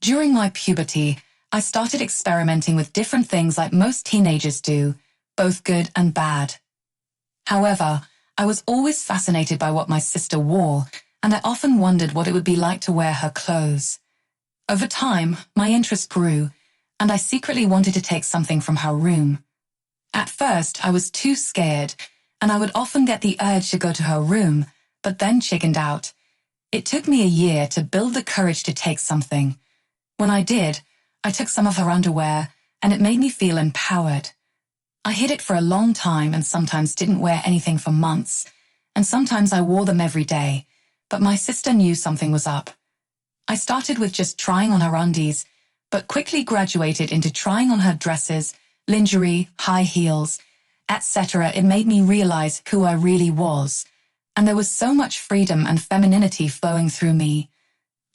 During my puberty, I started experimenting with different things like most teenagers do, both good and bad. However, I was always fascinated by what my sister wore, and I often wondered what it would be like to wear her clothes. Over time, my interest grew, and I secretly wanted to take something from her room. At first, I was too scared, and I would often get the urge to go to her room, but then chickened out. It took me a year to build the courage to take something. When I did, I took some of her underwear, and it made me feel empowered. I hid it for a long time and sometimes didn't wear anything for months, and sometimes I wore them every day, but my sister knew something was up. I started with just trying on her undies, but quickly graduated into trying on her dresses, lingerie, high heels, etc. It made me realize who I really was, and there was so much freedom and femininity flowing through me.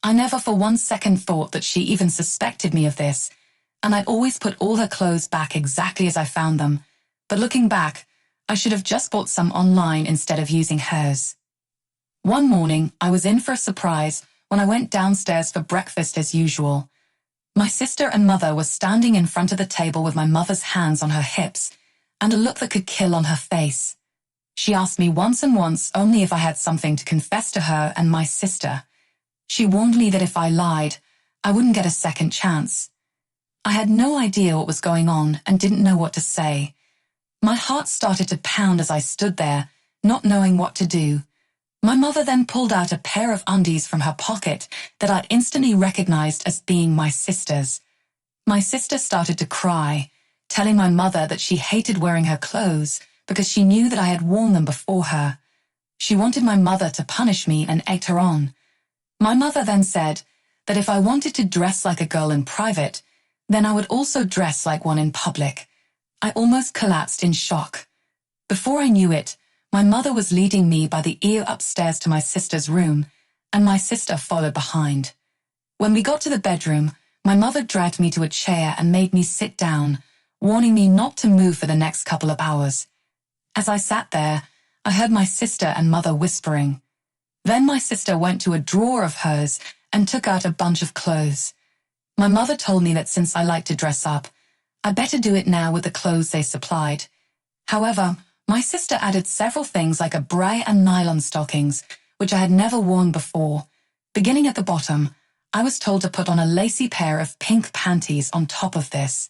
I never for 1 second thought that she even suspected me of this, and I always put all her clothes back exactly as I found them, but looking back, I should have just bought some online instead of using hers. One morning, I was in for a surprise when I went downstairs for breakfast as usual. My sister and mother were standing in front of the table with my mother's hands on her hips and a look that could kill on her face. She asked me once and once only if I had something to confess to her and my sister. She warned me that if I lied, I wouldn't get a second chance. I had no idea what was going on and didn't know what to say. My heart started to pound as I stood there, not knowing what to do. My mother then pulled out a pair of undies from her pocket that I'd instantly recognized as being my sister's. My sister started to cry, telling my mother that she hated wearing her clothes because she knew that I had worn them before her. She wanted my mother to punish me and egged her on. My mother then said that if I wanted to dress like a girl in private, then I would also dress like one in public. I almost collapsed in shock. Before I knew it, my mother was leading me by the ear upstairs to my sister's room, and my sister followed behind. When we got to the bedroom, my mother dragged me to a chair and made me sit down, warning me not to move for the next couple of hours. As I sat there, I heard my sister and mother whispering. Then my sister went to a drawer of hers and took out a bunch of clothes. My mother told me that since I like to dress up, I better do it now with the clothes they supplied. However, my sister added several things like a bra and nylon stockings, which I had never worn before. Beginning at the bottom, I was told to put on a lacy pair of pink panties on top of this.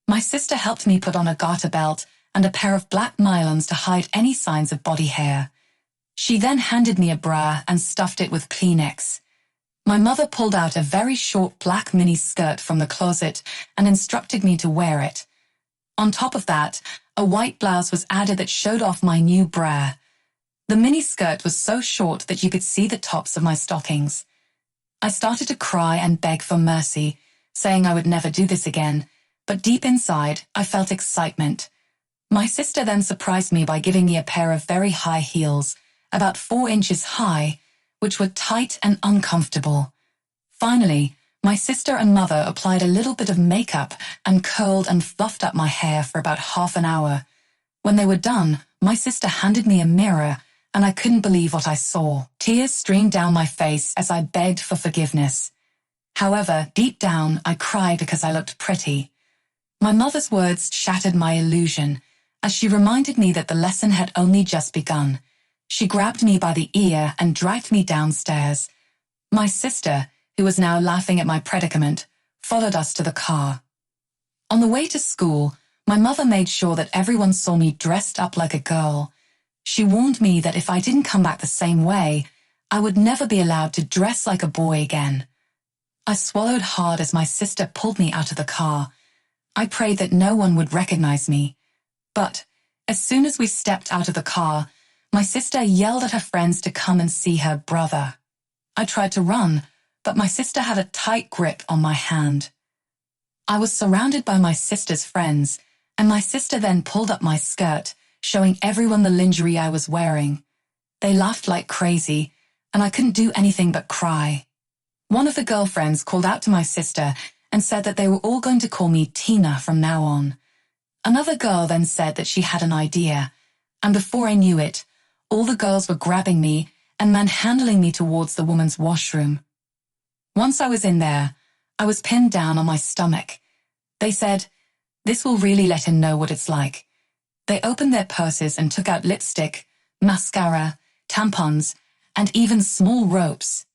My sister helped me put on a garter belt and a pair of black nylons to hide any signs of body hair. She then handed me a bra and stuffed it with Kleenex. My mother pulled out a very short black mini skirt from the closet and instructed me to wear it. On top of that, a white blouse was added that showed off my new bra. The mini skirt was so short that you could see the tops of my stockings. I started to cry and beg for mercy, saying I would never do this again, but deep inside, I felt excitement. My sister then surprised me by giving me a pair of very high heels, about 4 inches high, which were tight and uncomfortable. Finally, my sister and mother applied a little bit of makeup and curled and fluffed up my hair for about half an hour. When they were done, my sister handed me a mirror, and I couldn't believe what I saw. Tears streamed down my face as I begged for forgiveness. However, deep down, I cried because I looked pretty. My mother's words shattered my illusion, as she reminded me that the lesson had only just begun. She grabbed me by the ear and dragged me downstairs. My sister, who was now laughing at my predicament, followed us to the car. On the way to school, my mother made sure that everyone saw me dressed up like a girl. She warned me that if I didn't come back the same way, I would never be allowed to dress like a boy again. I swallowed hard as my sister pulled me out of the car. I prayed that no one would recognize me. But as soon as we stepped out of the car, my sister yelled at her friends to come and see her brother. I tried to run, but my sister had a tight grip on my hand. I was surrounded by my sister's friends, and my sister then pulled up my skirt, showing everyone the lingerie I was wearing. They laughed like crazy, and I couldn't do anything but cry. One of the girlfriends called out to my sister and said that they were all going to call me Tina from now on. Another girl then said that she had an idea, and before I knew it, all the girls were grabbing me and manhandling me towards the woman's washroom. Once I was in there, I was pinned down on my stomach. They said, "This will really let him know what it's like." They opened their purses and took out lipstick, mascara, tampons, and even small ropes.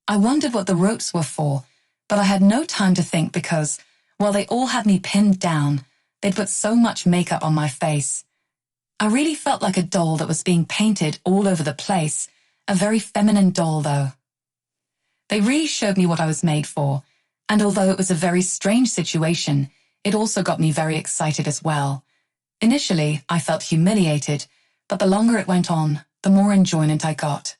I wondered what the ropes were for, but I had no time to think because, while they all had me pinned down, they'd put so much makeup on my face. I really felt like a doll that was being painted all over the place, a very feminine doll though. They really showed me what I was made for, and although it was a very strange situation, it also got me very excited as well. Initially, I felt humiliated, but the longer it went on, the more enjoyment I got.